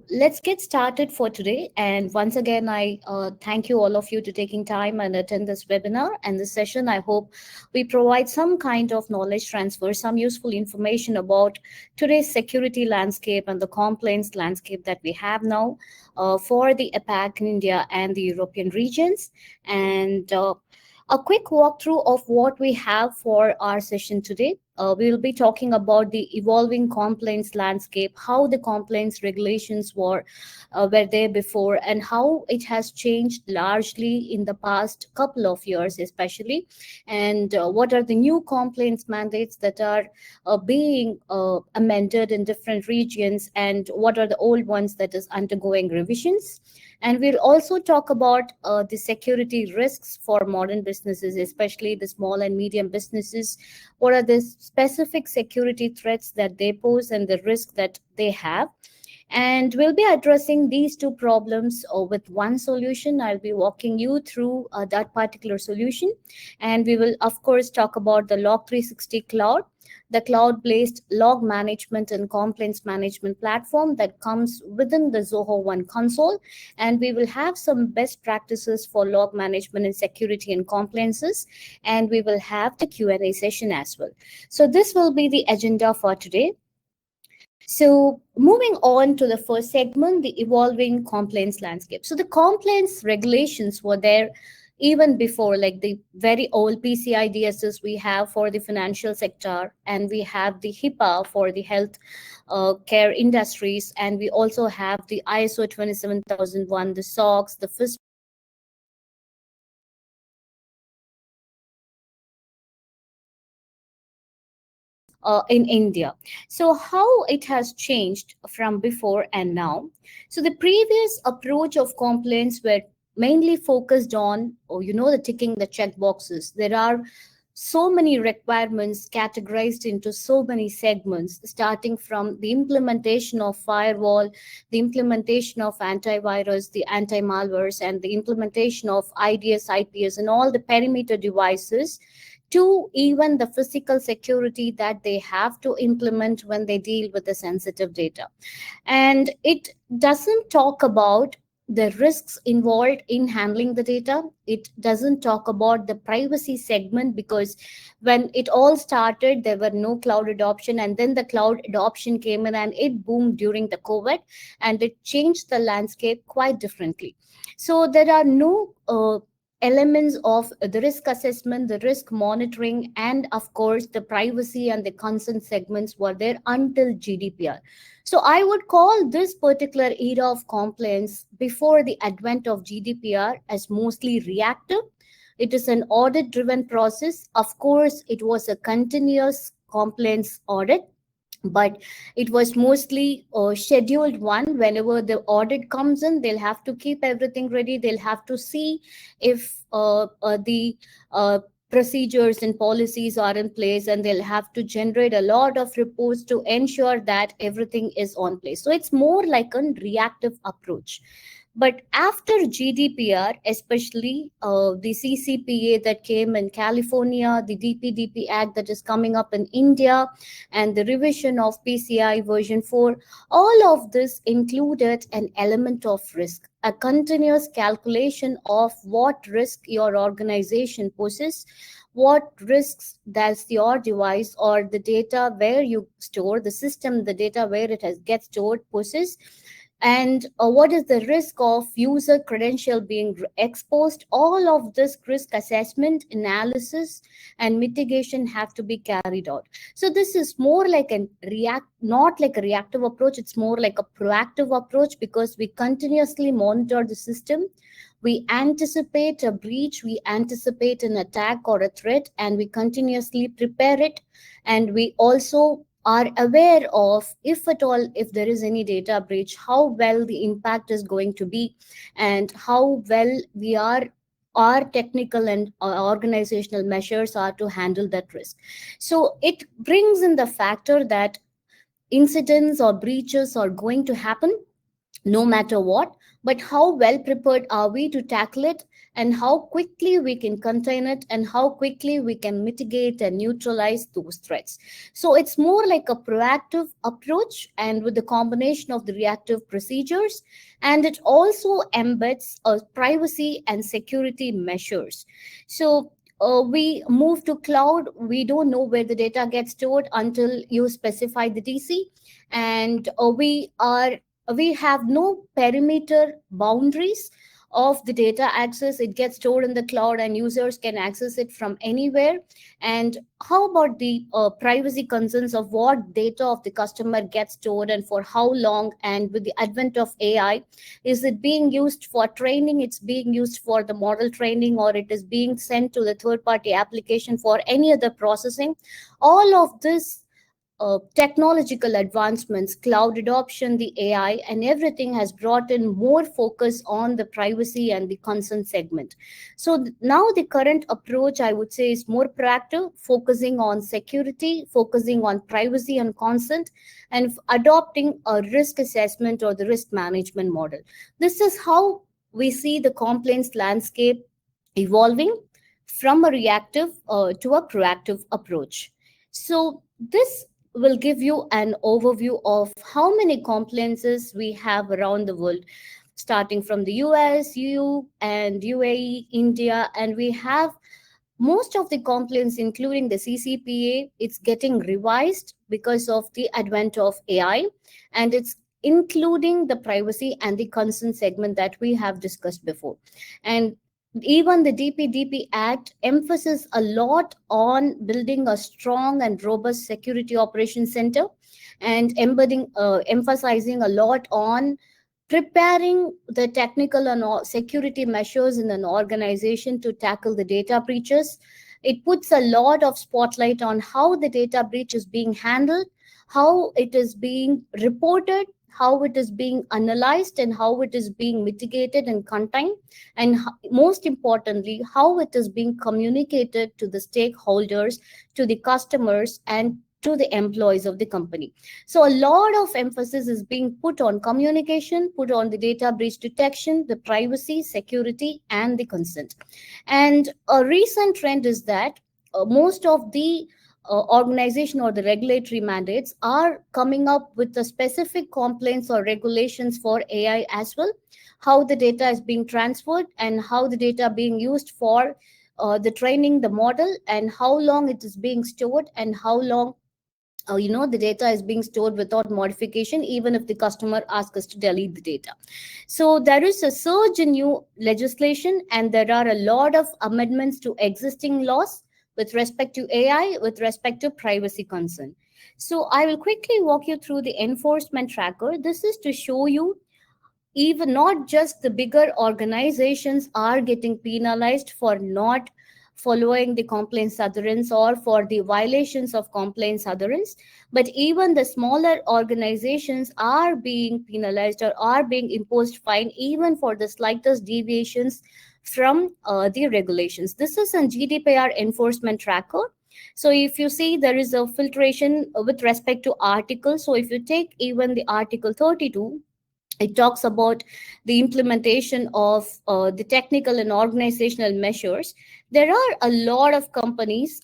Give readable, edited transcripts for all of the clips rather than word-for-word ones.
let's get started for today. And once again, I thank you all of you to taking time and attend this webinar and this session. I hope we provide some kind of knowledge transfer, some useful information about today's security landscape and the compliance landscape that we have now for the APAC in India and the European regions. And a quick walkthrough of what we have for our session today. We will be talking about the evolving compliance landscape, how the compliance regulations were there before, and how it has changed largely in the past couple of years, especially, and what are the new compliance mandates that are being amended in different regions, and what are the old ones that is undergoing revisions. And we'll also talk about the security risks for modern businesses, especially the small and medium businesses. What are the specific security threats that they pose and the risk that they have? And we'll be addressing these two problems with one solution. I'll be walking you through that particular solution. And we will, of course, talk about the Log360 Cloud, the cloud-based log management and compliance management platform that comes within the Zoho One console. And we will have some best practices for log management and security and compliances. And we will have the Q&A session as well. So this will be the agenda for today. So moving on to the first segment, the evolving compliance landscape. So the compliance regulations were there even before, like the very old PCI DSS we have for the financial sector, and we have the HIPAA for the health care industries, and we also have the ISO 27001, the SOX, the FIS in India. So how it has changed from before and now. So the previous approach of compliance were mainly focused on, the ticking the check boxes. There are so many requirements categorized into so many segments, starting from the implementation of firewall, the implementation of antivirus, the anti-malwares, and the implementation of IDS, IPS, and all the perimeter devices, to even the physical security that they have to implement when they deal with the sensitive data. And it doesn't talk about the risks involved in handling the data. It doesn't talk about the privacy segment, because when it all started, there were no cloud adoption, and then the cloud adoption came in and it boomed during the COVID, and it changed the landscape quite differently. So there are no elements of the risk assessment, the risk monitoring, and of course the privacy and the consent segments were there until GDPR. So I would call this particular era of compliance before the advent of GDPR as mostly reactive. It is an audit driven process. Of course, it was a continuous compliance audit, but it was mostly a scheduled one. Whenever the audit comes in, they'll have to keep everything ready. They'll have to see if the procedures and policies are in place, and they'll have to generate a lot of reports to ensure that everything is on place. So it's more like a reactive approach. But after GDPR, especially the CCPA that came in California, the DPDP Act that is coming up in India, and the revision of PCI version 4, all of this included an element of risk, a continuous calculation of what risk your organization poses, what risks does your device or the data where you store the system, the data where it gets stored poses, and what is the risk of user credential being exposed. All of this risk assessment, analysis, and mitigation have to be carried out. So this is more like not like a reactive approach. It's more like a proactive approach, because we continuously monitor the system. We anticipate a breach, we anticipate an attack or a threat, and we continuously prepare it. And we also are aware of, if at all, if there is any data breach, how well the impact is going to be, and how well our technical and organizational measures are to handle that risk. So it brings in the factor that incidents or breaches are going to happen. no matter what, but how well prepared are we to tackle it, and how quickly we can contain it, and how quickly we can mitigate and neutralize those threats. So it's more like a proactive approach and with the combination of the reactive procedures, and it also embeds privacy and security measures. So we move to cloud. We don't know where the data gets stored until you specify the DC, and we have no perimeter boundaries of the data access. It gets stored in the cloud and users can access it from anywhere. And how about the privacy concerns of what data of the customer gets stored and for how long? And with the advent of AI, is it being used for training, it's being used for the model training, or it is being sent to the third party application for any other processing? All of this technological advancements, cloud adoption, the AI, and everything has brought in more focus on the privacy and the consent segment. So now the current approach, I would say, is more proactive, focusing on security, focusing on privacy and consent, and adopting a risk assessment or the risk management model. This is how we see the compliance landscape evolving from a reactive to a proactive approach. So this will give you an overview of how many compliances we have around the world, starting from the US, EU, and UAE, India, and we have most of the complaints, including the CCPA, it's getting revised because of the advent of AI, and it's including the privacy and the consent segment that we have discussed before. And even the DPDP Act emphasizes a lot on building a strong and robust security operations center, and emphasizing a lot on preparing the technical and security measures in an organization to tackle the data breaches. It puts a lot of spotlight on how the data breach is being handled, how it is being reported, how it is being analyzed, and how it is being mitigated and contained, and most importantly, how it is being communicated to the stakeholders, to the customers, and to the employees of the company. So a lot of emphasis is being put on communication, put on the data breach detection, the privacy, security, and the consent. And a recent trend is that most of the organization or the regulatory mandates are coming up with the specific complaints or regulations for AI as well, how the data is being transferred and how the data being used for the training the model, and how long it is being stored, and how long the data is being stored without modification, even if the customer asks us to delete the data. So there is a surge in new legislation, and there are a lot of amendments to existing laws with respect to AI, with respect to privacy concern. So I will quickly walk you through the enforcement tracker. This is to show you even not just the bigger organizations are getting penalized for not following the compliance adherence or for the violations of compliance adherence, but even the smaller organizations are being penalized or are being imposed fine even for the slightest deviations from the regulations. This is a GDPR enforcement tracker. So if you see, there is a filtration with respect to articles. So if you take even the article 32, it talks about the implementation of the technical and organizational measures. There are a lot of companies,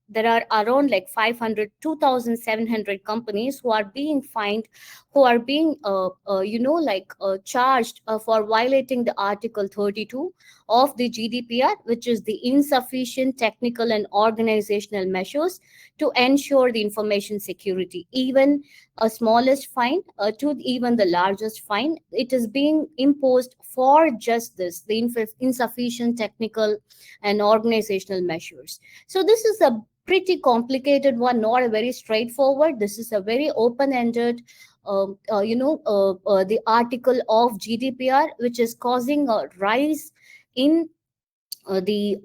there are around like 500, 2,700 companies who are being fined, who are being, charged for violating the Article 32 of the GDPR, which is the insufficient technical and organizational measures to ensure the information security. Even a smallest fine to even the largest fine, it is being imposed for just this, the insufficient technical and organizational measures. So this is a pretty complicated one, not a very straightforward. This is a very open-ended the article of GDPR, which is causing a rise in the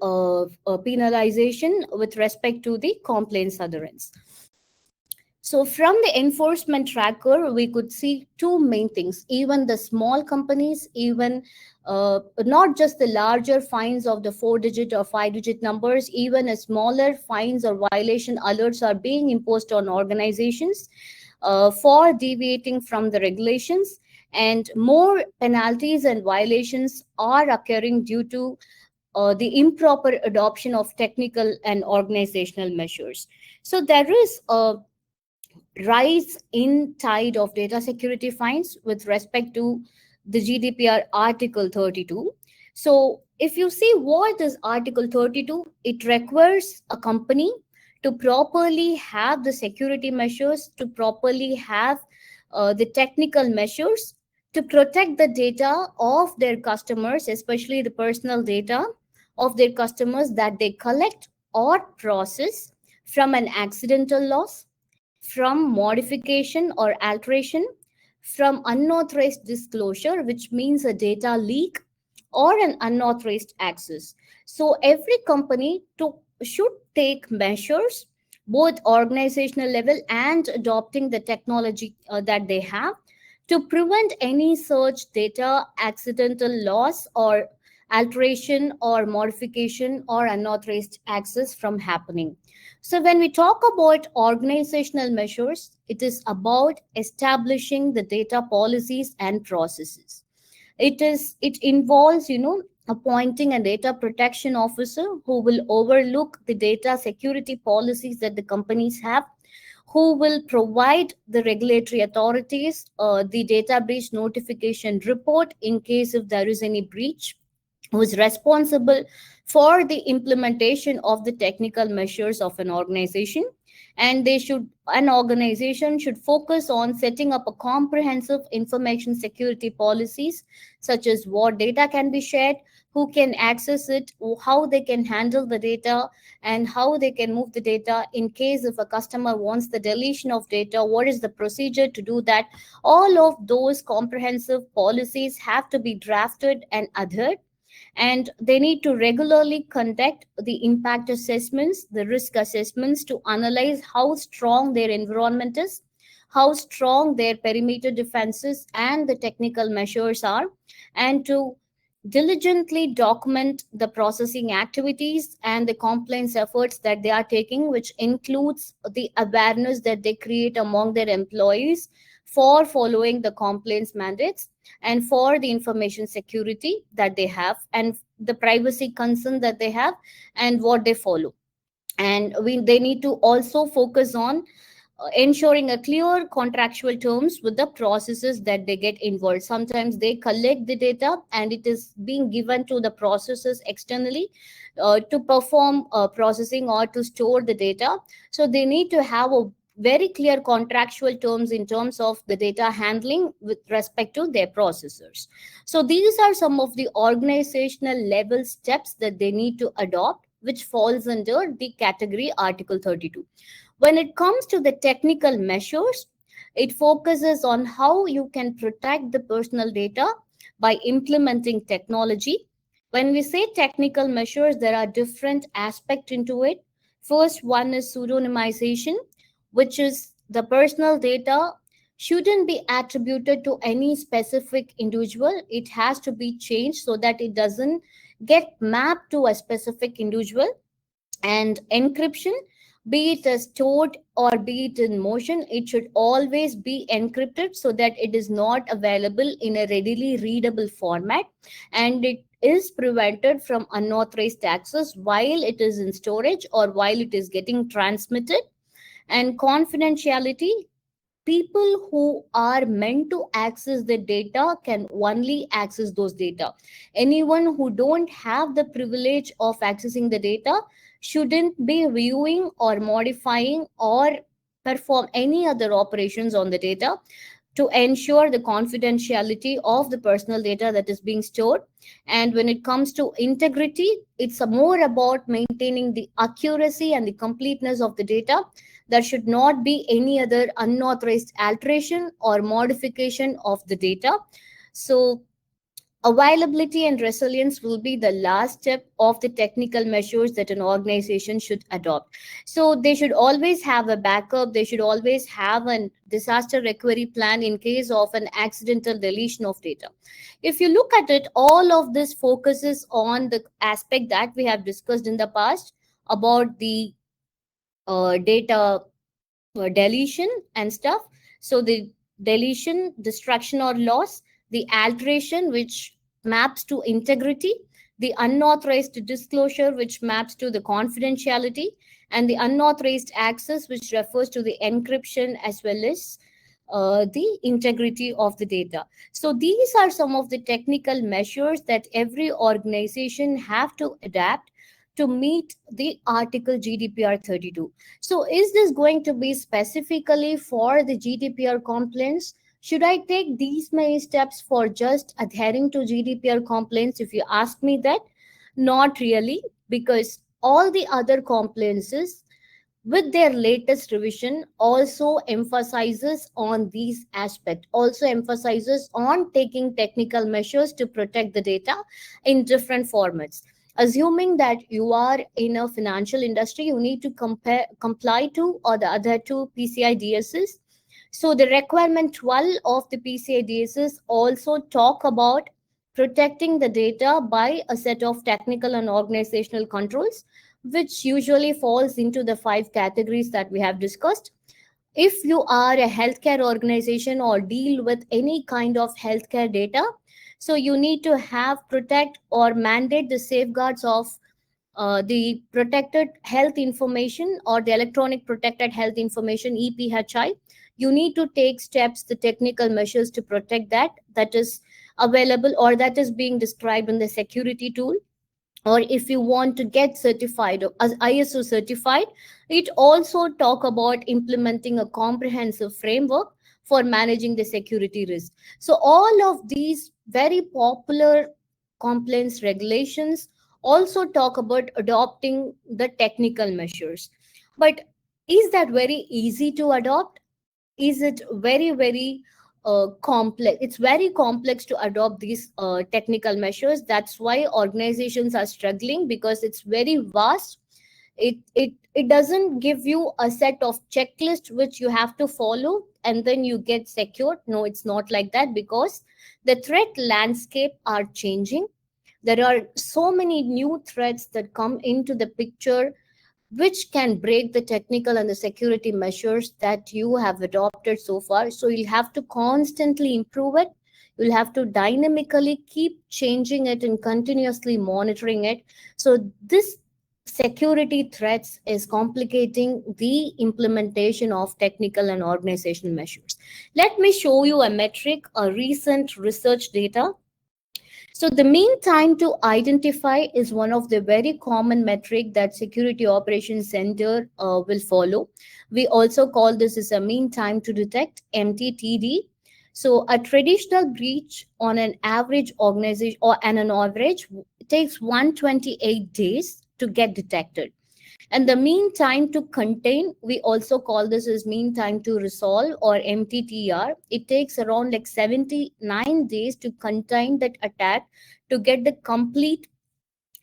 penalization with respect to the complaints adherence. So from the enforcement tracker, we could see two main things. Even the small companies, even not just the larger fines of the 4-digit or 5-digit numbers, even a smaller fines or violation alerts are being imposed on organizations for deviating from the regulations. and more penalties and violations are occurring due to the improper adoption of technical and organizational measures. So there is a rise in tide of data security fines with respect to the GDPR Article 32. So, if you see what is Article 32, it requires a company to properly have the security measures, to properly have the technical measures to protect the data of their customers, especially the personal data of their customers that they collect or process from an accidental loss, from modification or alteration, from unauthorized disclosure, which means a data leak or an unauthorized access. So every company should take measures, both organizational level and adopting the technology that they have, to prevent any such data accidental loss or alteration or modification or unauthorized access from happening. So, when we talk about organizational measures, it is about establishing the data policies and processes. It involves, appointing a data protection officer who will overlook the data security policies that the companies have, who will provide the regulatory authorities the data breach notification report in case if there is any breach, who is responsible for the implementation of the technical measures of an organization. And an organization should focus on setting up a comprehensive information security policies, such as what data can be shared, who can access it, how they can handle the data, and how they can move the data in case if a customer wants the deletion of data, what is the procedure to do that. All of those comprehensive policies have to be drafted and adhered, and they need to regularly conduct the impact assessments, the risk assessments, to analyze how strong their environment is, how strong their perimeter defenses and the technical measures are, and to diligently document the processing activities and the compliance efforts that they are taking, which includes the awareness that they create among their employees for following the compliance mandates, and for the information security that they have, and the privacy concern that they have, and what they follow. And they need to also focus on ensuring a clear contractual terms with the processes that they get involved. Sometimes they collect the data and it is being given to the processes externally to perform processing or to store the data. So they need to have a very clear contractual terms in terms of the data handling with respect to their processors. So these are some of the organizational level steps that they need to adopt, which falls under the category Article 32. When it comes to the technical measures, it focuses on how you can protect the personal data by implementing technology. When we say technical measures, there are different aspects into it. First one is pseudonymization, which is the personal data shouldn't be attributed to any specific individual. It has to be changed so that it doesn't get mapped to a specific individual. And encryption, be it a stored or be it in motion, it should always be encrypted so that it is not available in a readily readable format, and it is prevented from unauthorized access while it is in storage or while it is getting transmitted. And confidentiality, people who are meant to access the data can only access those data. Anyone who don't have the privilege of accessing the data shouldn't be viewing or modifying or perform any other operations on the data to ensure the confidentiality of the personal data that is being stored. And when it comes to integrity, it's more about maintaining the accuracy and the completeness of the data. There should not be any other unauthorized alteration or modification of the data. So availability and resilience will be the last step of the technical measures that an organization should adopt. So they should always have a backup. They should always have a disaster recovery plan in case of an accidental deletion of data. If you look at it, all of this focuses on the aspect that we have discussed in the past about the data deletion and stuff. So the deletion, destruction or loss, the alteration, which maps to integrity, the unauthorized disclosure, which maps to the confidentiality, and the unauthorized access, which refers to the encryption as well as the integrity of the data. So these are some of the technical measures that every organization have to adapt to meet the Article GDPR 32. So is this going to be specifically for the GDPR compliance? Should I take these many steps for just adhering to GDPR compliance? If you ask me that, not really, because all the other compliances with their latest revision also emphasizes on these aspects, also emphasizes on taking technical measures to protect the data in different formats. Assuming that you are in a financial industry, you need to comply to or the other two PCI DSS. So the requirement 12 of the PCI DSS also talk about protecting the data by a set of technical and organizational controls, which usually falls into the five categories that we have discussed. If you are a healthcare organization or deal with any kind of healthcare data, so you need to have protect or mandate the safeguards of the protected health information or the electronic protected health information, EPHI. You need to take steps, the technical measures to protect that is available or that is being described in the security tool. Or if you want to get certified as ISO certified, it also talk about implementing a comprehensive framework for managing the security risk. So all of these very popular compliance regulations also talk about adopting the technical measures. But is that very easy to adopt? Is it very complex? It's very complex to adopt these technical measures. That's why organizations are struggling, because it's very vast. It doesn't give you a set of checklist which you have to follow and then you get secured. No, it's not like that, because the threat landscape are changing. There are so many new threats that come into the picture which can break the technical and the security measures that you have adopted so far. So you'll have to constantly improve it. You'll have to dynamically keep changing it and continuously monitoring it. So this security threats is complicating the implementation of technical and organizational measures. Let me show you a metric, a recent research data. So the mean time to identify is one of the very common metric that Security Operations Center will follow. We also call this as a mean time to detect, MTTD. So a traditional breach on an average organization or an average takes 128 days to get detected. And the mean time to contain, we also call this as mean time to resolve or MTTR. It takes around like 79 days to contain that attack, to get the complete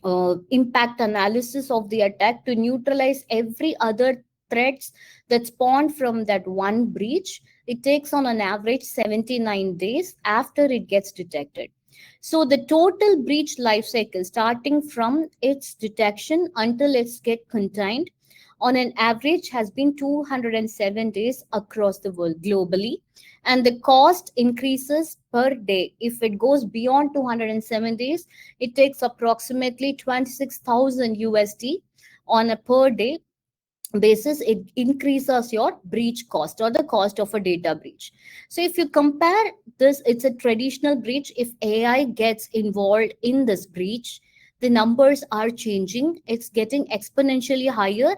impact analysis of the attack, to neutralize every other threats that spawned from that one breach. It takes on an average 79 days after it gets detected. So the total breach life cycle, starting from its detection until it's get contained, on an average has been 207 days across the world globally. And the cost increases per day. If it goes beyond 207 days, it takes approximately 26,000 USD on a per day basis. It increases your breach cost or the cost of a data breach. So if you compare this, it's a traditional breach. If AI gets involved in this breach, the numbers are changing. It's getting exponentially higher,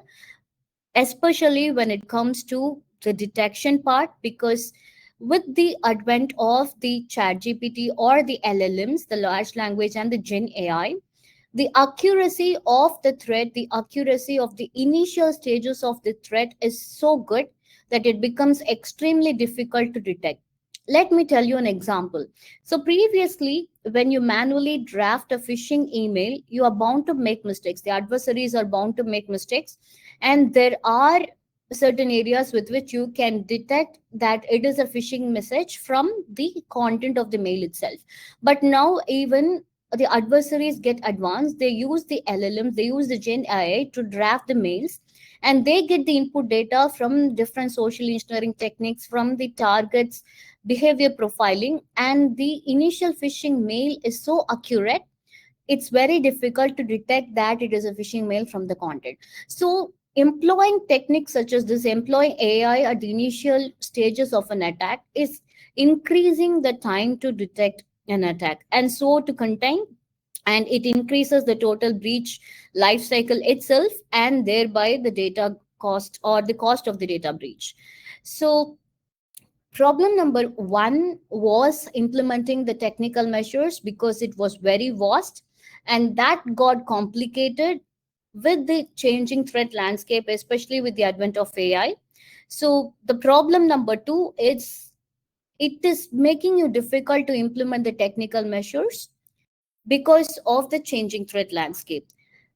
especially when it comes to the detection part, because with the advent of the chat GPT or the LLMs, the large language and the Gen AI, the accuracy of the threat, the accuracy of the initial stages of the threat is so good that it becomes extremely difficult to detect. Let me tell you an example. So previously, when you manually draft a phishing email, you are bound to make mistakes. The adversaries are bound to make mistakes. And there are certain areas with which you can detect that it is a phishing message from the content of the mail itself. But now even the adversaries get advanced. They use the LLMs, they use the Gen AI to draft the mails, and they get the input data from different social engineering techniques, from the targets behavior profiling, and the initial phishing mail is so accurate, it's very difficult to detect that it is a phishing mail from the content. So employing techniques such as this, employing AI at the initial stages of an attack, is increasing the time to detect an attack and so to contain, and it increases the total breach life cycle itself, and thereby the data cost or the cost of the data breach. So problem number one was implementing the technical measures, because it was very vast, and that got complicated with the changing threat landscape, especially with the advent of AI. So the problem number two is it is making you difficult to implement the technical measures because of the changing threat landscape.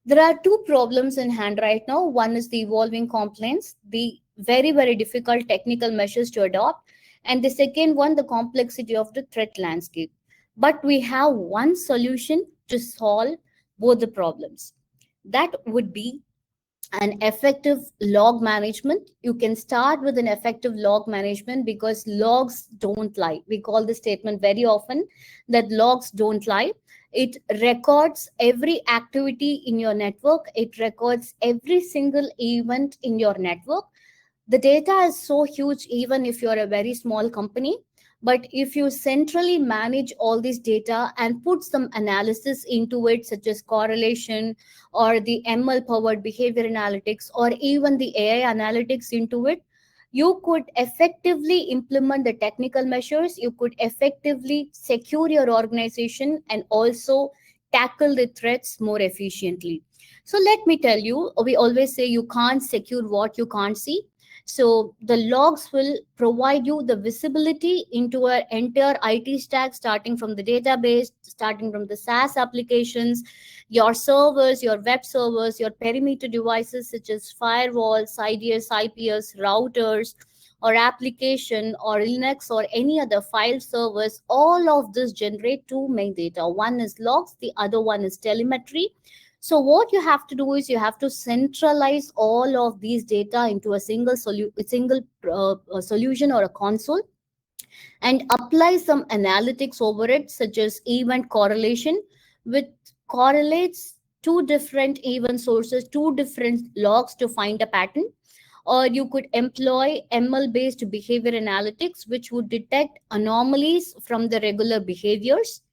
There are two problems in hand right now. One is the evolving complaints, the very, very difficult technical measures to adopt. And the second one, the complexity of the threat landscape. But we have one solution to solve both the problems. That would be an effective log management. You can start with an effective log management because logs don't lie. We call this statement very often that logs don't lie. It records every activity in your network, it records every single event in your network. The data is so huge, even if you're a very small company. But if you centrally manage all this data and put some analysis into it, such as correlation or the ML powered behavior analytics or even the AI analytics into it, you could effectively implement the technical measures. You could effectively secure your organization and also tackle the threats more efficiently. So let me tell you, we always say you can't secure what you can't see. So the logs will provide you the visibility into our entire IT stack, starting from the database, starting from the SaaS applications, your servers, your web servers, your perimeter devices such as firewalls, IDS, IPS, routers, or application or Linux or any other file servers. All of this generate two main data. One is logs, the other one is telemetry. So what you have to do is you have to centralize all of these data into a single solution or a console, and apply some analytics over it, such as event correlation, which correlates two different event sources, two different logs to find a pattern. Or you could employ ML based behavior analytics, which would detect anomalies from the regular behaviors.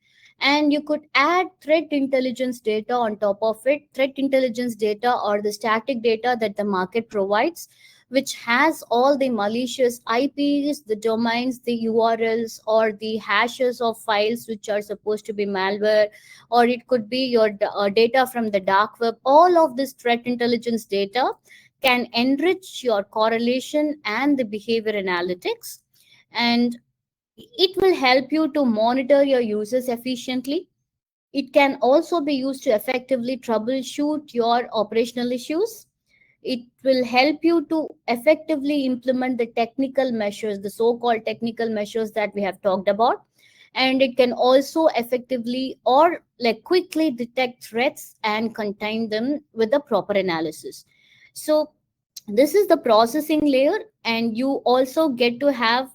And you could add threat intelligence data on top of it, threat intelligence data or the static data that the market provides, which has all the malicious IPs, the domains, the URLs, or the hashes of files which are supposed to be malware, or it could be your data from the dark web. All of this threat intelligence data can enrich your correlation and the behavior analytics, and it will help you to monitor your users efficiently. It can also be used to effectively troubleshoot your operational issues. It will help you to effectively implement the technical measures, the so-called technical measures that we have talked about. And it can also effectively or like quickly detect threats and contain them with the proper analysis. So this is the processing layer, and you also get to have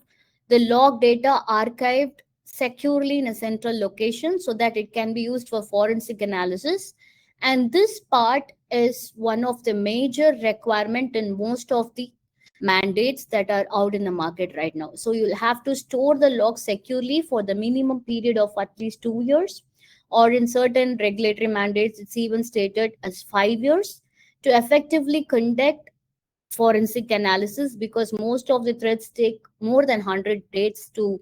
the log data archived securely in a central location so that it can be used for forensic analysis. And this part is one of the major requirement in most of the mandates that are out in the market right now. So you'll have to store the log securely for the minimum period of at least 2 years, or in certain regulatory mandates it's even stated as 5 years, to effectively conduct forensic analysis, because most of the threats take more than 100 days to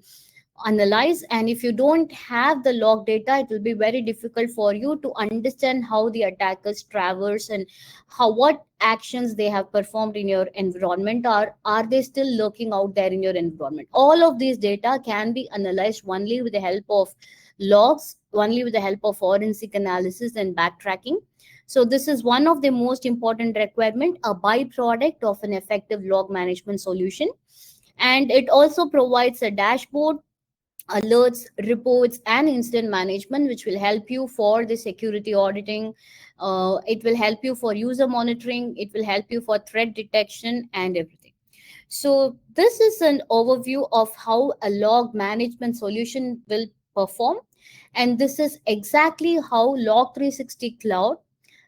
analyze. And if you don't have the log data, it will be very difficult for you to understand how the attackers traverse and how what actions they have performed in your environment, or are they still lurking out there in your environment. All of these data can be analyzed only with the help of logs, only with the help of forensic analysis and backtracking. So this is one of the most important requirement, a byproduct of an effective log management solution. And it also provides a dashboard alerts, reports, and incident management, which will help you for the security auditing. It will help you for user monitoring. It will help you for threat detection and everything. So this is an overview of how a log management solution will perform. And this is exactly how Log360 Cloud,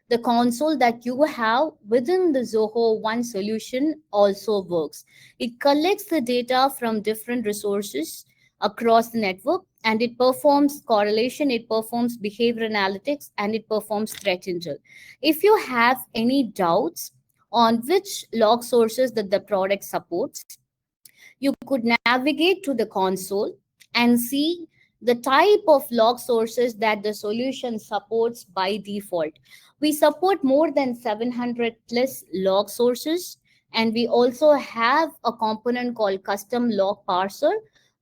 the console that you have within the Zoho One solution, also works. It collects the data from different resources across the network, and it performs correlation, it performs behavior analytics, and it performs threat intel. If you have any doubts on which log sources that the product supports, you could navigate to the console and see the type of log sources that the solution supports by default. We support more than 700 plus log sources, and we also have a component called custom log parser,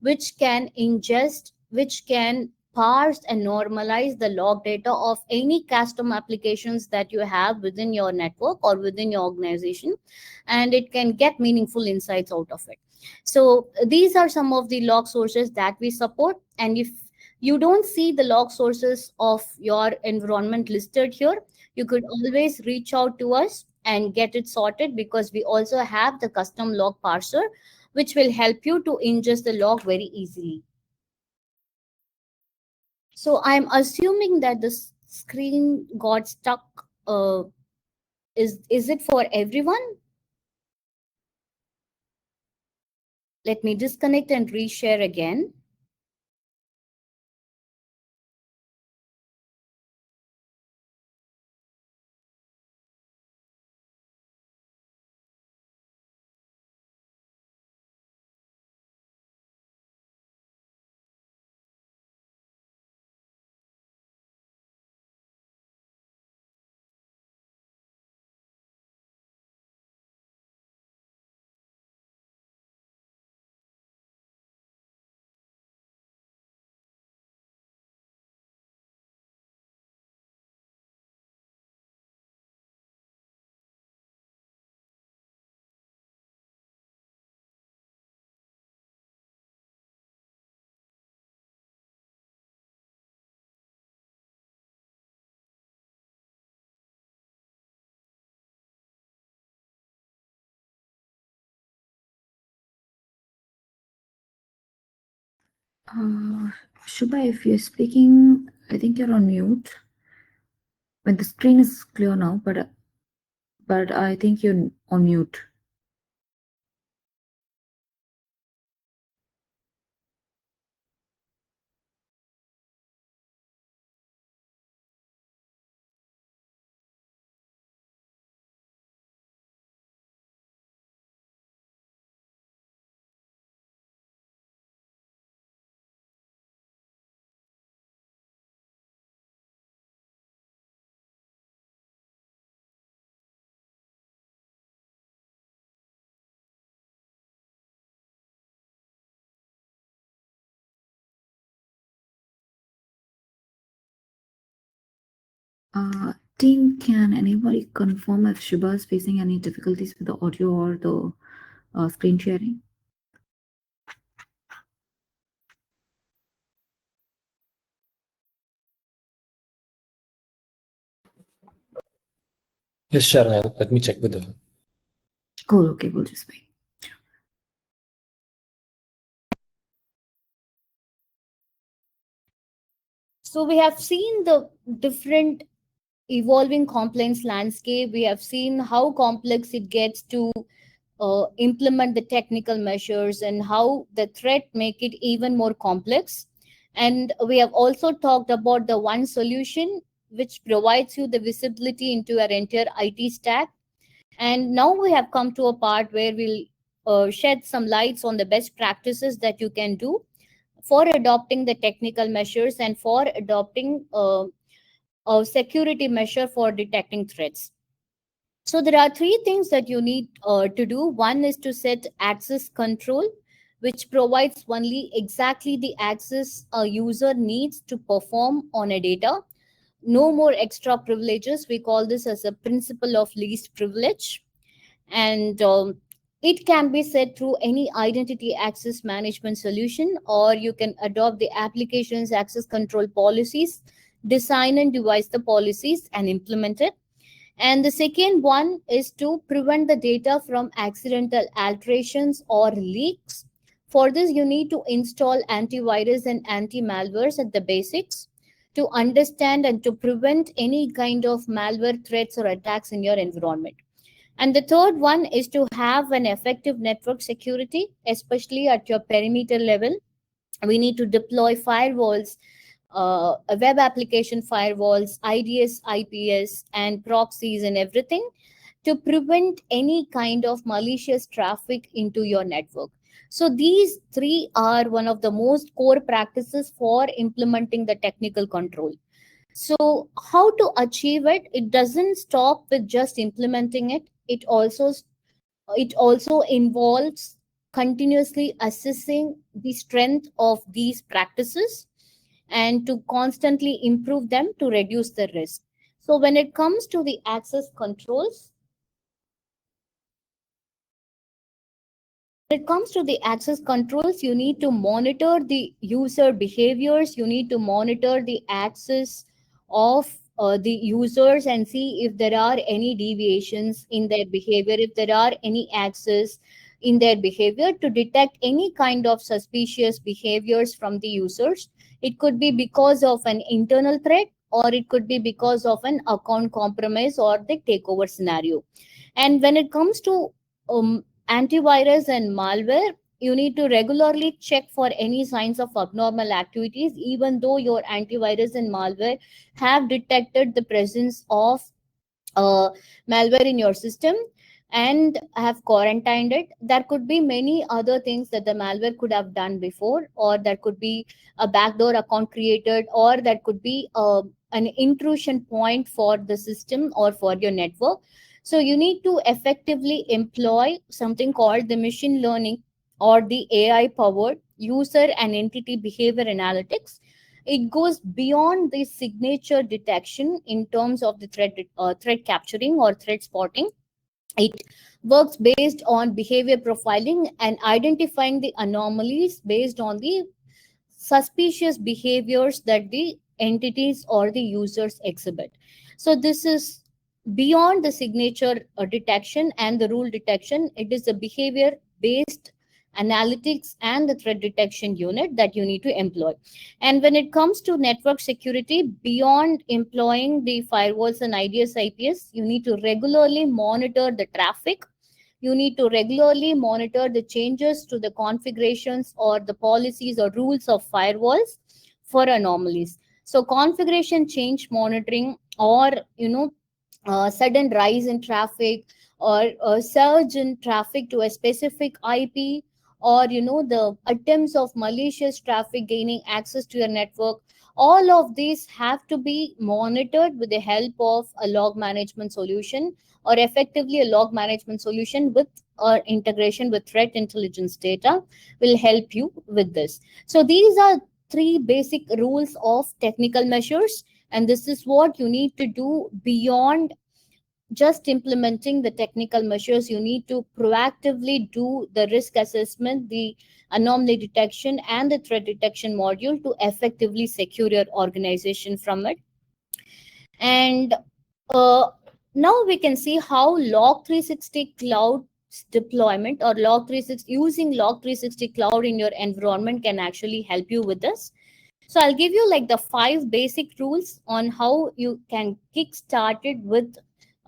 which can parse and normalize the log data of any custom applications that you have within your network or within your organization, and it can get meaningful insights out of it. So these are some of the log sources that we support. And if you don't see the log sources of your environment listed here, you could always reach out to us and get it sorted, because we also have the custom log parser, which will help you to ingest the log very easily. So I'm assuming that the screen got stuck. Is it for everyone? Let me disconnect and reshare again. Uh, Shubha, if you're speaking, I think you're on mute. When the screen is clear now, but I think you're on mute. Team, can anybody confirm if Shubha is facing any difficulties with the audio or the screen sharing? Yes, sure. Let me check with her. Cool. Okay, we'll just wait. So we have seen the different evolving compliance landscape. We have seen how complex it gets to implement the technical measures, and how the threat make it even more complex. And we have also talked about the one solution which provides you the visibility into your entire IT stack. And now we have come to a part where we'll shed some lights on the best practices that you can do for adopting the technical measures and for adopting a security measure for detecting threats. So there are three things that you need to do. One is to set access control, which provides only exactly the access a user needs to perform on a data. No more extra privileges. We call this as a principle of least privilege. And It can be set through any identity access management solution, or you can adopt the application's access control policies, design and devise the policies and implement it. And the second one is to prevent the data from accidental alterations or leaks. For this, you need to install antivirus and anti-malwares at the basics to understand and to prevent any kind of malware threats or attacks in your environment. And the third one is to have an effective network security, especially at your perimeter level. We need to deploy firewalls, web application firewalls, IDS, IPS, and proxies and everything to prevent any kind of malicious traffic into your network. So these three are one of the most core practices for implementing the technical control. So how to achieve it? It doesn't stop with just implementing it. It also involves continuously assessing the strength of these practices and to constantly improve them to reduce the risk. So when it comes to the access controls, when it comes to the access controls, you need to monitor the user behaviors, you need to monitor the access of the users and see if there are any deviations in their behavior, if there are any access in their behavior, to detect any kind of suspicious behaviors from the users. It could be because of an internal threat, or it could be because of an account compromise or the takeover scenario. And when it comes to antivirus and malware, you need to regularly check for any signs of abnormal activities, even though your antivirus and malware have detected the presence of uh, malware in your system and have quarantined it. There could be many other things that the malware could have done before, or there could be a backdoor account created, or there could be an intrusion point for the system or for your network. So you need to effectively employ something called the machine learning or the AI powered user and entity behavior analytics. It goes beyond the signature detection in terms of the threat capturing or threat spotting. It works based on behavior profiling and identifying the anomalies based on the suspicious behaviors that the entities or the users exhibit. So this is beyond the signature detection and the rule detection. It is a behavior based analytics and the threat detection unit that you need to employ. And when it comes to network security, beyond employing the firewalls and IDS, IPS, you need to regularly monitor the traffic. You need to regularly monitor the changes to the configurations or the policies or rules of firewalls for anomalies. So configuration change monitoring, or sudden rise in traffic, or a surge in traffic to a specific IP, or the attempts of malicious traffic gaining access to your network, all of these have to be monitored with the help of a log management solution, or effectively a log management solution with integration with threat intelligence data will help you with this. So these are three basic rules of technical measures, and this is what you need to do. Beyond just implementing the technical measures, you need to proactively do the risk assessment, the anomaly detection, and the threat detection module to effectively secure your organization from it. And uh, now we can see how Log360 Cloud deployment, or Log360, using Log360 Cloud in your environment can actually help you with this. So I'll give you like the 5 basic rules on how you can kick started with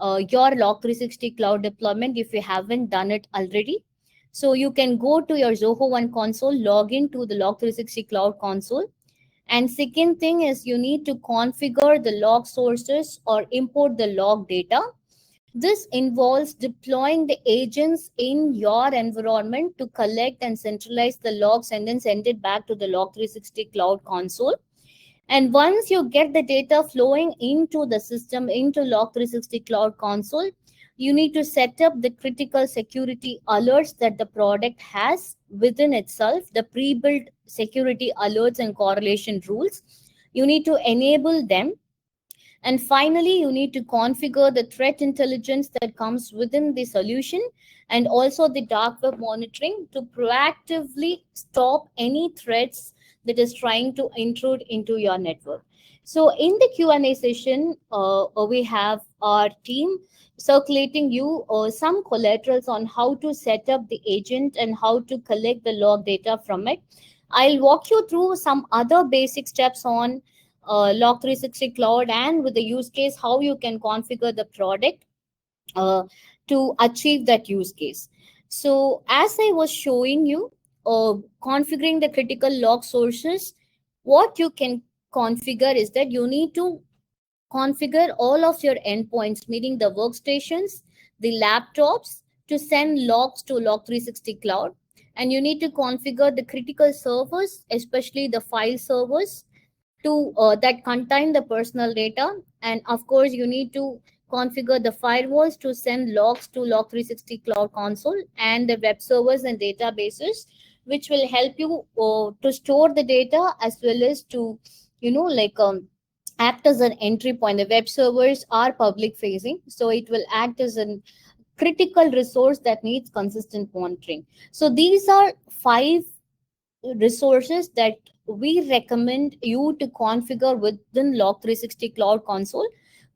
your Log360 Cloud deployment if you haven't done it already. So you can go to your Zoho One console, log into the Log360 Cloud console. And second thing is you need to configure the log sources or import the log data. This involves deploying the agents in your environment to collect and centralize the logs and then send it back to the Log360 Cloud console. And once you get the data flowing into the system, into Log360 Cloud console, you need to set up the critical security alerts that the product has within itself, the pre-built security alerts and correlation rules. You need to enable them, And finally, you need to configure the threat intelligence that comes within the solution, and also the dark web monitoring to proactively stop any threats that is trying to intrude into your network. So in the Q&A session, we have our team circulating you some collaterals on how to set up the agent and how to collect the log data from it. I'll walk you through some other basic steps on Log360 Cloud, and with the use case, how you can configure the product uh, to achieve that use case. So as I was showing you, configuring the critical log sources, what you can configure is that you need to configure all of your endpoints, meaning the workstations, the laptops, to send logs to Log360 Cloud. And you need to configure the critical servers, especially the file servers, to that contain the personal data. And of course, you need to configure the firewalls to send logs to Log360 Cloud Console, and the web servers and databases, which will help you to store the data, as well as to, act as an entry point. The web servers are public facing, so it will act as a critical resource that needs consistent monitoring. So these are 5 resources that we recommend you to configure within Log360 Cloud Console.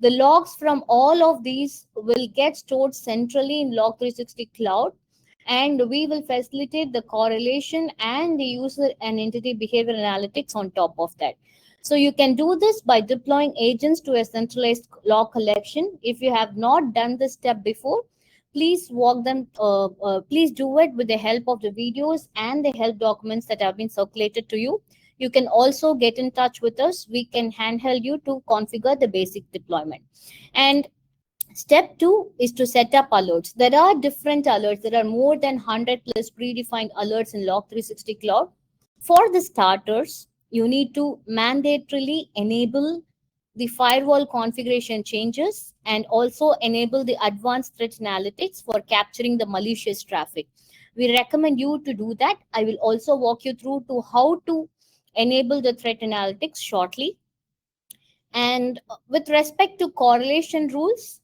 The logs from all of these will get stored centrally in Log360 Cloud, and we will facilitate the correlation and the user and entity behavior analytics on top of that. So you can do this by deploying agents to a centralized log collection. If you have not done this step before, please do it with the help of the videos and the help documents that have been circulated to you. You can also get in touch with us. We can handheld you to configure the basic deployment. And step 2 is to set up alerts. There are different alerts. There are more than 100 plus predefined alerts in Log360 Cloud. For the starters, you need to mandatorily enable the firewall configuration changes, and also enable the advanced threat analytics for capturing the malicious traffic. We recommend you to do that. I will also walk you through to how to enable the threat analytics shortly. And with respect to correlation rules,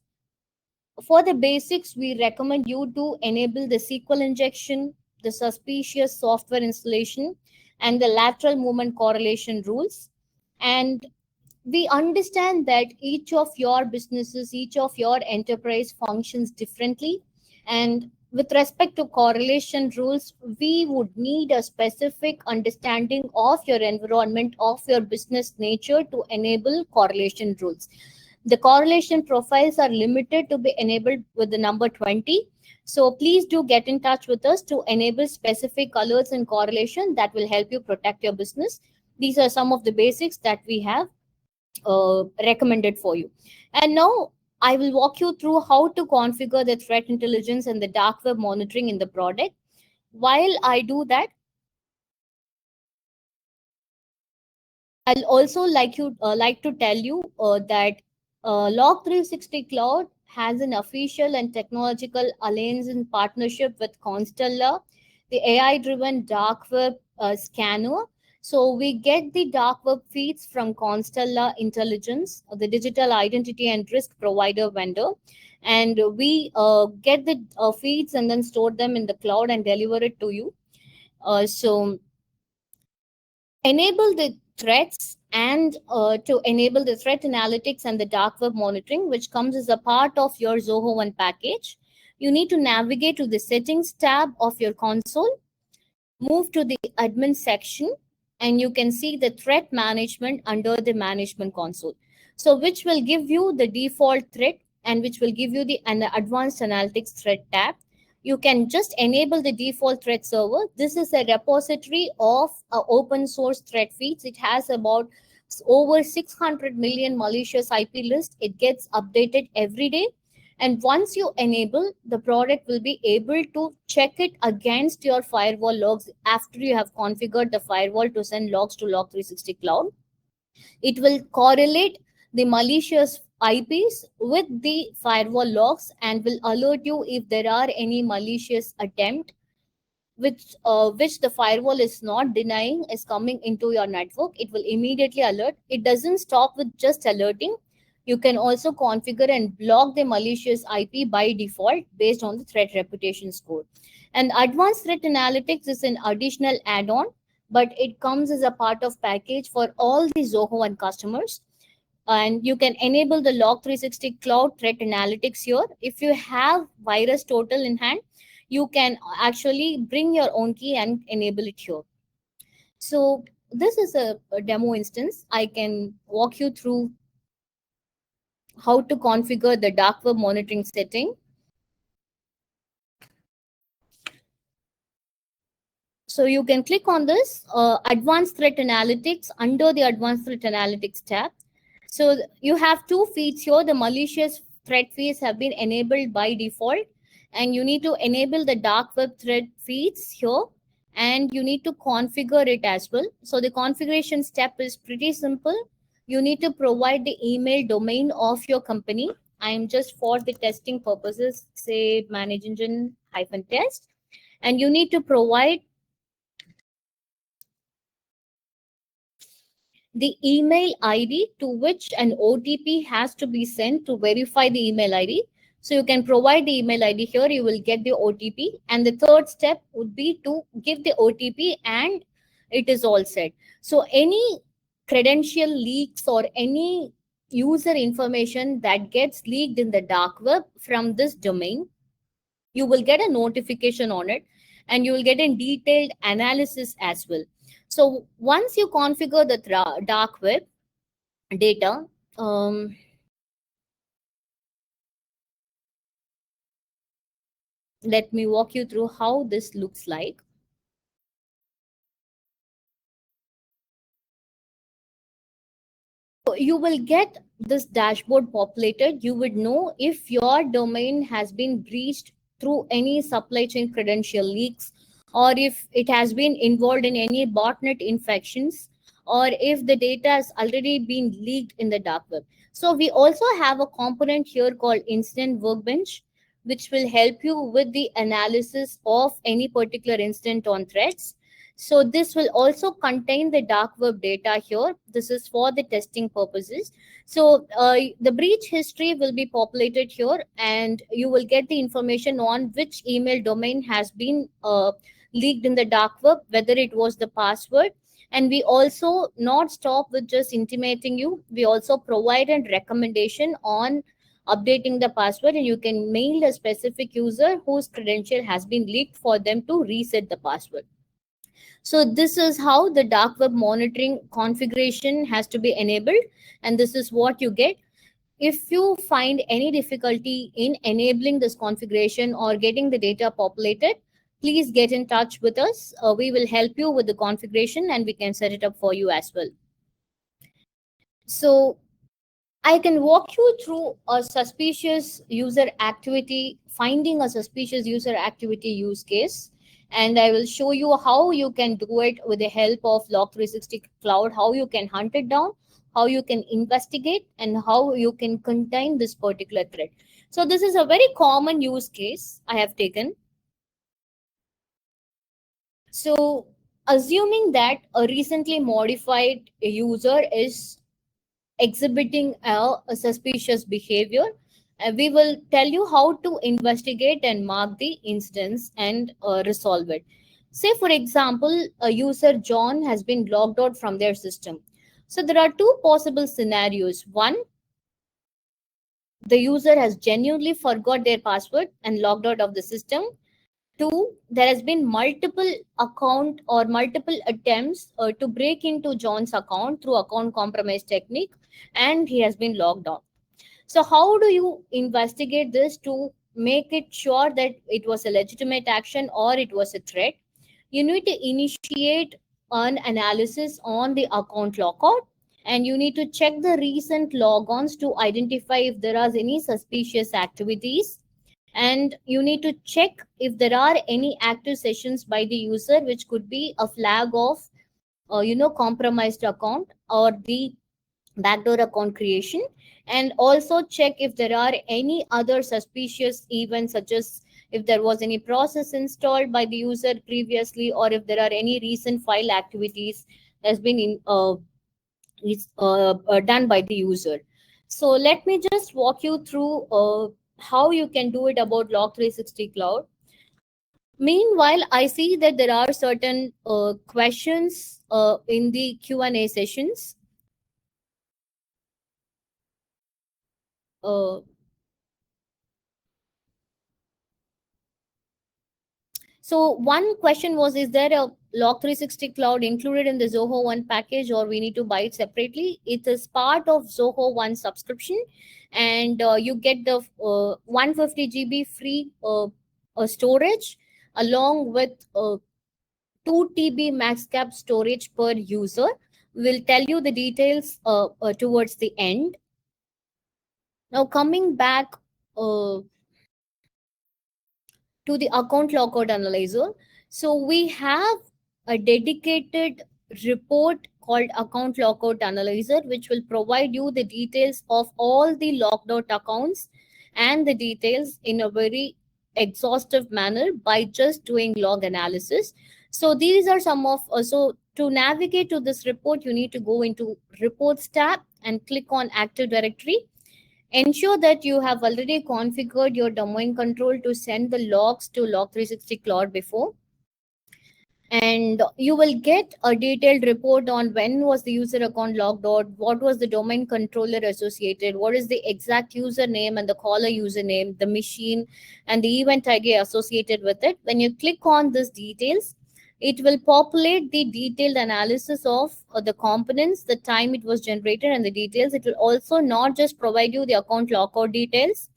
for the basics, we recommend you to enable the SQL injection, the suspicious software installation, and the lateral movement correlation rules. And we understand that each of your businesses, each of your enterprise functions differently. And with respect to correlation rules, we would need a specific understanding of your environment, of your business nature, to enable correlation rules. The correlation profiles are limited to be enabled with the number 20. So please do get in touch with us to enable specific alerts and correlation that will help you protect your business. These are some of the basics that we have recommended for you. And now I will walk you through how to configure the threat intelligence and the dark web monitoring in the product. While I do that, I'll also like to tell you that Log360 Cloud has an official and technological alliance in partnership with Constella, the AI-driven dark web scanner. So we get the dark web feeds from Constella Intelligence, the digital identity and risk provider vendor, and we get the feeds and then store them in the cloud and deliver it to you. So enable the threats, and to enable the threat analytics and the dark web monitoring, which comes as a part of your Zoho One package, you need to navigate to the settings tab of your console, move to the admin section, and you can see the threat management under the management console. So which will give you the default threat, and which will give you the advanced analytics threat tab. You can just enable the default threat server. This is a repository of open source threat feeds. It has about over 600 million malicious IP lists. It gets updated every day. And once you enable, the product will be able to check it against your firewall logs after you have configured the firewall to send logs to Log360 Cloud. It will correlate the malicious IPs with the firewall logs and will alert you if there are any malicious attempt which the firewall is not denying is coming into your network. It will immediately alert. It doesn't stop with just alerting. You can also configure and block the malicious IP by default based on the threat reputation score. And advanced threat analytics is an additional add-on, but it comes as a part of package for all the Zoho and customers. And you can enable the Log360 Cloud threat analytics here. If you have virus total in hand, you can actually bring your own key and enable it here. So this is a demo instance. I can walk you through how to configure the dark web monitoring setting. So you can click on this advanced threat analytics under the advanced threat analytics tab. So you have two feeds here. The malicious threat feeds have been enabled by default, and you need to enable the dark web threat feeds here, and you need to configure it as well. So the configuration step is pretty simple. You need to provide the email domain of your company. I'm just for the testing purposes, say manage engine -test, and you need to provide the email ID to which an OTP has to be sent to verify the email ID. So you can provide the email ID here, you will get the OTP. And the third step would be to give the OTP and it is all set. So any credential leaks or any user information that gets leaked in the dark web from this domain, you will get a notification on it and you will get a detailed analysis as well. So once you configure the dark web data, let me walk you through how this looks like. So you will get this dashboard populated. You would know if your domain has been breached through any supply chain credential leaks, or if it has been involved in any botnet infections, or if the data has already been leaked in the dark web. So we also have a component here called Incident Workbench, which will help you with the analysis of any particular incident on threats. So this will also contain the dark web data here. This is for the testing purposes. So the breach history will be populated here, and you will get the information on which email domain has been leaked in the dark web, whether it was the password. And we also not stop with just intimating you. We also provide a recommendation on updating the password, and you can mail a specific user whose credential has been leaked for them to reset the password. So this is how the dark web monitoring configuration has to be enabled, and this is what you get. If you find any difficulty in enabling this configuration or getting the data populated, please get in touch with us. We will help you with the configuration and we can set it up for you as well. So I can walk you through a suspicious user activity, finding a suspicious user activity use case. And I will show you how you can do it with the help of Log360 Cloud, how you can hunt it down, how you can investigate, and how you can contain this particular threat. So this is a very common use case I have taken. So assuming that a recently modified user is exhibiting a suspicious behavior, we will tell you how to investigate and mark the incidents and resolve it. Say, for example, a user John has been logged out from their system. So there are two possible scenarios. One, the user has genuinely forgot their password and logged out of the system. Two, there has been multiple account or multiple attempts to break into John's account through account compromise technique, and he has been logged out. So how do you investigate this to make it sure that it was a legitimate action or it was a threat? You need to initiate an analysis on the account lockout, and you need to check the recent logons to identify if there are any suspicious activities, and you need to check if there are any active sessions by the user, which could be a flag of compromised account or the backdoor account creation. And also check if there are any other suspicious events, such as if there was any process installed by the user previously, or if there are any recent file activities that's been done by the user. So let me just walk you through how you can do it about Log360 Cloud. Meanwhile, I see that there are certain questions in the Q&A sessions. Uh, so one question was, is there a Log360 Cloud included in the Zoho One package, or we need to buy it separately? It is part of Zoho One subscription, and you get the 150 GB free storage along with 2 TB max cap storage per user. We'll tell you the details towards the end. Now, coming back uh, to the account lockout analyzer. So we have a dedicated report called account lockout analyzer, which will provide you the details of all the locked out accounts and the details in a very exhaustive manner by just doing log analysis. So these are some of, so to navigate to this report, you need to go into reports tab and click on Active Directory. Ensure that you have already configured your domain control to send the logs to Log360 Cloud before. And you will get a detailed report on when was the user account logged out, what was the domain controller associated, what is the exact username and the caller username, the machine, and the event ID associated with it. When you click on these details, it will populate the detailed analysis of the components, the time it was generated, and the details. It will also not just provide you the account lockout details,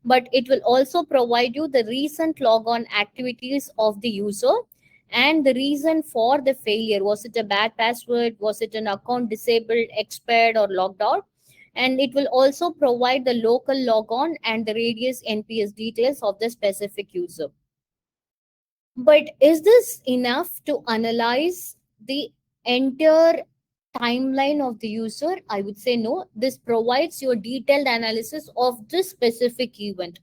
but it will also provide you the recent logon activities of the user and the reason for the failure. Was it a bad password? Was it an account disabled, expired, or logged out? And it will also provide the local logon and the radius NPS details of the specific user. But is this enough to analyze the entire timeline of the user? I would say no. This provides your detailed analysis of this specific event.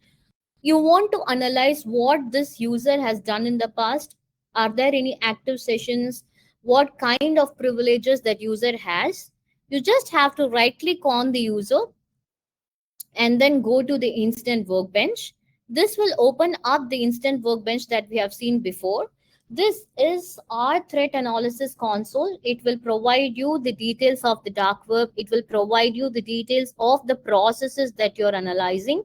You want to analyze what this user has done in the past. Are there any active sessions? What kind of privileges that user has? You just have to right click on the user and then go to the instant workbench. This will open up the instant workbench that we have seen before. This is our threat analysis console. It will provide you the details of the dark web. It will provide you the details of the processes that you're analyzing,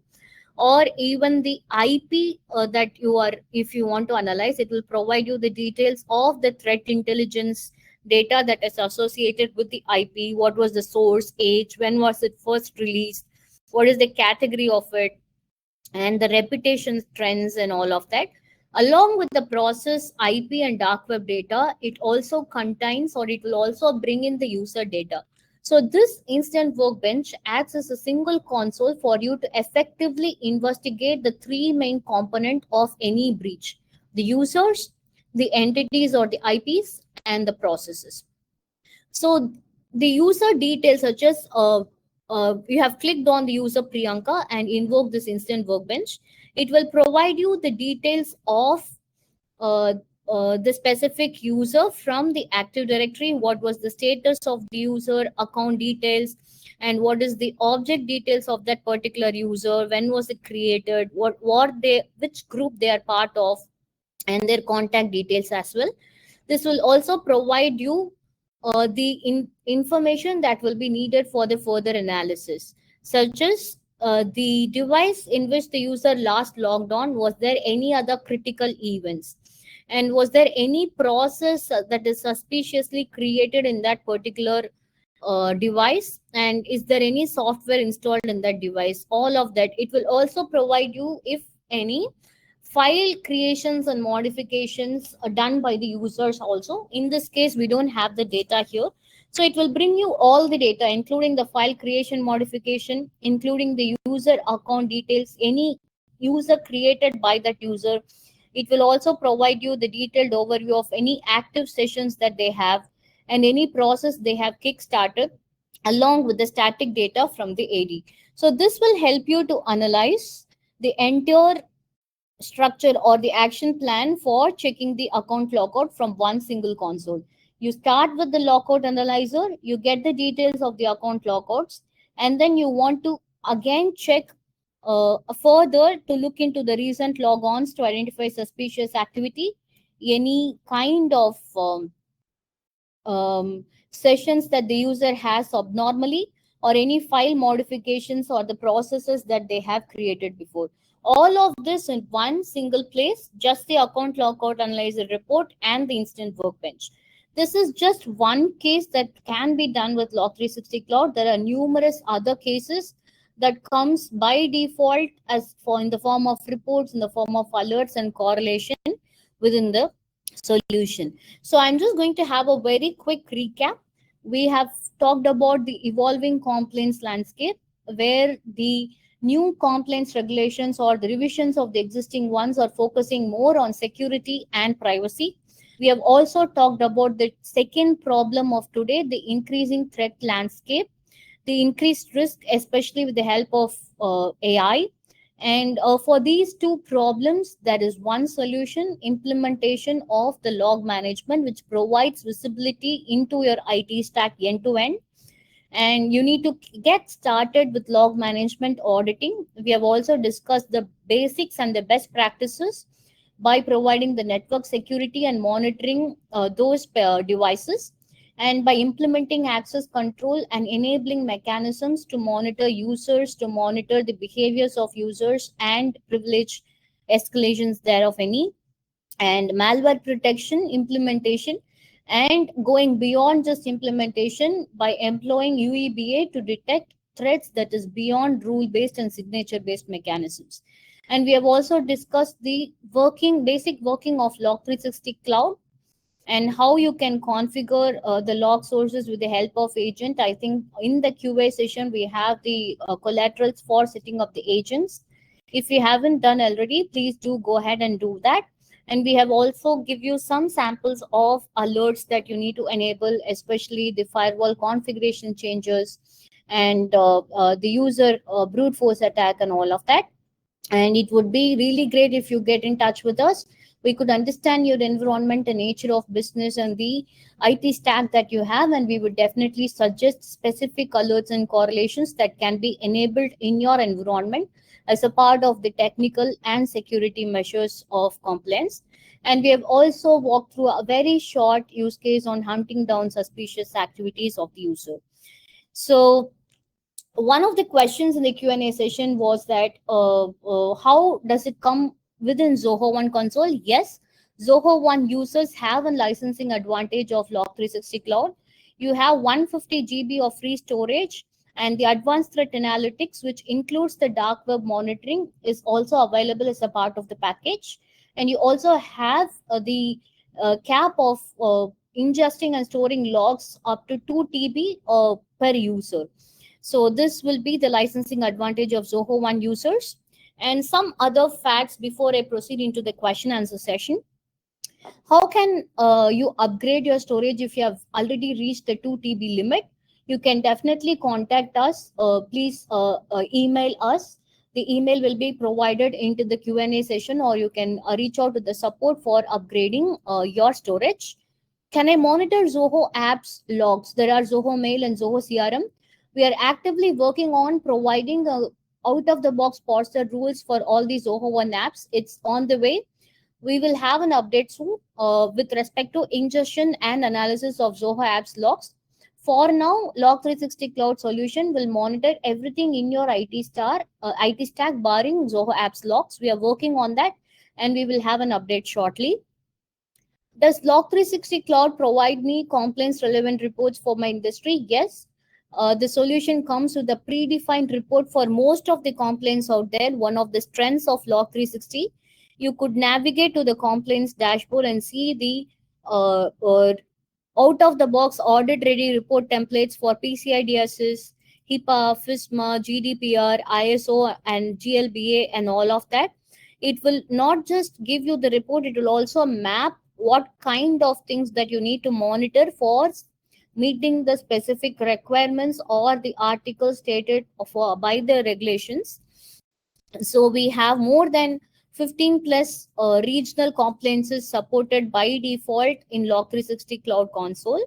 or even the IP that you are, if you want to analyze, it will provide you the details of the threat intelligence data that is associated with the IP. What was the source, age, when was it first released, what is the category of it, and the reputation trends and all of that. Along with the process IP and dark web data, it also contains, or it will also bring in the user data. So this instant workbench acts as a single console for you to effectively investigate the three main components of any breach: the users, the entities or the IPs, and the processes. So the user details, such as you have clicked on the user Priyanka and invoke this instant workbench. It will provide you the details of uh, the specific user from the Active Directory. What was the status of the user, account details, and what is the object details of that particular user, when was it created, what they, which group they are part of, and their contact details as well. This will also provide you the information that will be needed for the further analysis, such as the device in which the user last logged on. Was there any other critical events? And was there any process that is suspiciously created in that particular device? And is there any software installed in that device? All of that. It will also provide you, if any, file creations and modifications are done by the users also. In this case, we don't have the data here. So it will bring you all the data, including the file creation modification, including the user account details, any user created by that user. It will also provide you the detailed overview of any active sessions that they have and any process they have kickstarted, along with the static data from the AD. So this will help you to analyze the entire structure or the action plan for checking the account lockout from one single console. You start with the lockout analyzer, you get the details of the account lockouts, and then you want to again check further to look into the recent logons to identify suspicious activity, any kind of sessions that the user has abnormally, or any file modifications or the processes that they have created before. All of this in one single place, just the account lockout analyzer report and the instant workbench. This is just one case that can be done with Log360 Cloud. There are numerous other cases that comes by default as for in the form of reports, in the form of alerts and correlation within the solution. So I'm just going to have a very quick recap. We have talked about the evolving compliance landscape, where the new compliance regulations or the revisions of the existing ones are focusing more on security and privacy. We have also talked about the second problem of today, the increasing threat landscape, the increased risk, especially with the help of AI. And for these two problems, there is one solution: implementation of the log management, which provides visibility into your IT stack end to end. And you need to get started with log management auditing. We have also discussed the basics and the best practices by providing the network security and monitoring those devices, and by implementing access control and enabling mechanisms to monitor users, to monitor the behaviors of users and privilege escalations thereof any, and malware protection implementation, and going beyond just implementation by employing UEBA to detect threats that is beyond rule based and signature based mechanisms. And we have also discussed the basic working of Log360 Cloud, and how you can configure the log sources with the help of agent. I think in the QA session we have the collaterals for setting up the agents. If you haven't done already, please do go ahead and do that. And we have also give you some samples of alerts that you need to enable, especially the firewall configuration changes and the user brute force attack and all of that. And it would be really great if you get in touch with us. We could understand your environment and nature of business and the IT stack that you have, and we would definitely suggest specific alerts and correlations that can be enabled in your environment as a part of the technical and security measures of compliance. And we have also walked through a very short use case on hunting down suspicious activities of the user. So one of the questions in the Q&A session was that how does it come within Zoho One console? Yes, Zoho One users have a licensing advantage of Log360 Cloud. You have 150 GB of free storage, and the advanced threat analytics, which includes the dark web monitoring, is also available as a part of the package. And you also have the cap of ingesting and storing logs up to 2 TB per user. So this will be the licensing advantage of Zoho One users. And some other facts before I proceed into the question answer session. How can you upgrade your storage if you have already reached the 2 TB limit? You can definitely contact us. Please email us. The email will be provided into the Q&A session, or you can reach out to the support for upgrading your storage. Can I monitor Zoho apps logs? There are Zoho Mail and Zoho CRM. We are actively working on providing out of the box parser rules for all these Zoho One apps. It's on the way. We will have an update soon with respect to ingestion and analysis of Zoho apps logs. For now, Log360 Cloud solution will monitor everything in your IT stack barring Zoho apps logs. We are working on that, and we will have an update shortly. Does Log360 Cloud provide me compliance relevant reports for my industry? Yes. The solution comes with a predefined report for most of the complaints out there. One of the strengths of Log360, you could navigate to the complaints dashboard and see the out of the box audit ready report templates for PCI DSS, HIPAA, FISMA, GDPR, ISO, and GLBA, and all of that. It will not just give you the report, it will also map what kind of things that you need to monitor for meeting the specific requirements or the articles stated by the regulations. So we have more than 15 plus regional compliances supported by default in Log360 Cloud Console.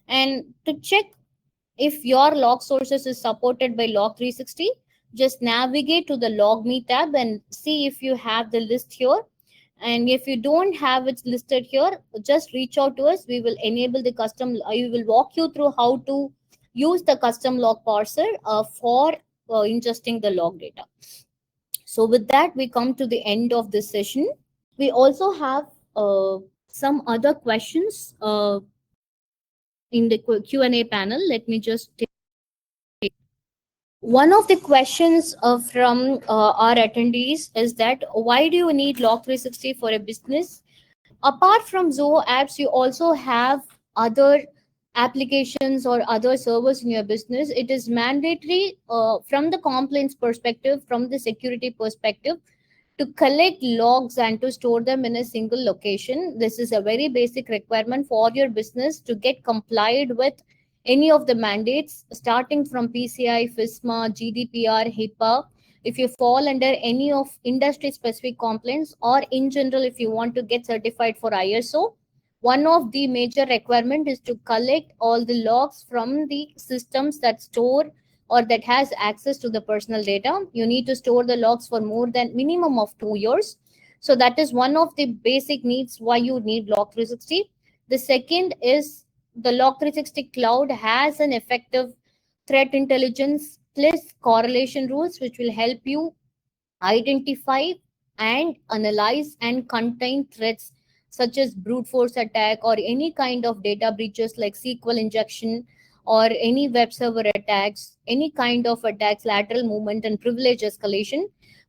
And to check If your log sources is supported by Log360, just navigate to the Log Me tab and see if you have the list here. And if you don't have it listed here, just reach out to us. We will enable the custom. I will walk you through how to use the custom log parser for ingesting the log data. So with that, we come to the end of this session. We also have some other questions in the Q&A panel. Let me just take one of the questions from our attendees is that why do you need Log360 for a business? Apart from Zoho apps, you also have other applications or other servers in your business. It is mandatory from the compliance perspective, from the security perspective, to collect logs and to store them in a single location. This is a very basic requirement for your business to get complied with any of the mandates, starting from PCI, FISMA, GDPR, HIPAA. If you fall under any of industry specific complaints, or in general, if you want to get certified for ISO, one of the major requirement is to collect all the logs from the systems that store or that has access to the personal data. You need to store the logs for more than minimum of 2 years. So that is one of the basic needs why you need Log360. The second is the Log360 Cloud has an effective threat intelligence plus correlation rules, which will help you identify and analyze and contain threats such as brute force attack or any kind of data breaches like SQL injection or any web server attacks, any kind of attacks, lateral movement and privilege escalation.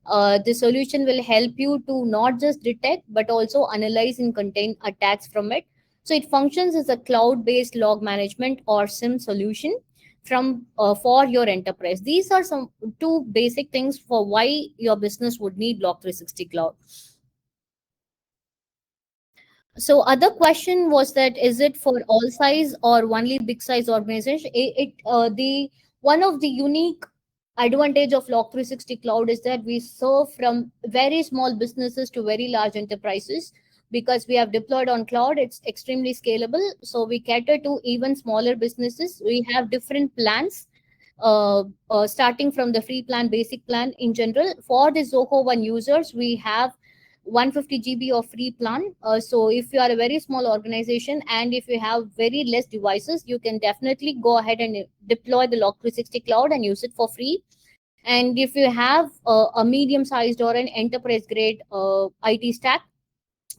The solution will help you to not just detect but also analyze and contain attacks from it. So it functions as a cloud-based log management or SIM solution from for your enterprise. These are some two basic things for why your business would need Log360 Cloud. So other question was that is it for all size or only big size organization? The one of the unique advantage of Log360 Cloud is that we serve from very small businesses to very large enterprises. Because we have deployed on cloud, it's extremely scalable. So we cater to even smaller businesses. We have different plans, starting from the free plan, basic plan. In general, for the Zoho One users, we have 150 GB of free plan. So if you are a very small organization and if you have very less devices, you can definitely go ahead and deploy the Log360 Cloud and use it for free. And if you have a medium sized or an enterprise grade IT stack,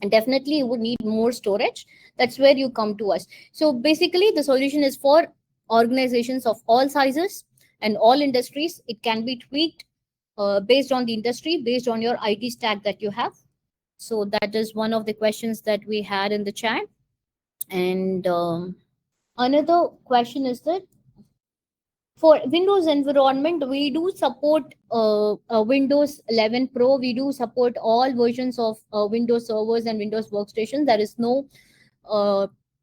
and definitely you would need more storage. That's where you come to us. So basically the solution is for organizations of all sizes and all industries. It can be tweaked based on the industry, based on your IT stack that you have. So that is one of the questions that we had in the chat. And another question is that for Windows environment, we do support Windows 11 Pro. We do support all versions of Windows servers and Windows workstations. There is no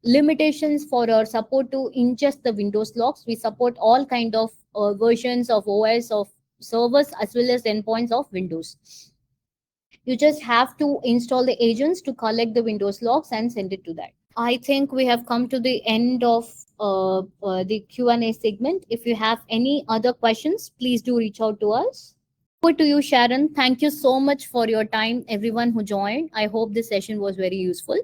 limitations for our support to ingest the Windows logs. We support all kind of versions of OS of servers as well as endpoints of Windows. You just have to install the agents to collect the Windows logs and send it to that. I think we have come to the end of the Q&A segment. If you have any other questions, please do reach out to us. Over to you, Sharon. Thank you so much for your time, everyone who joined. I hope this session was very useful.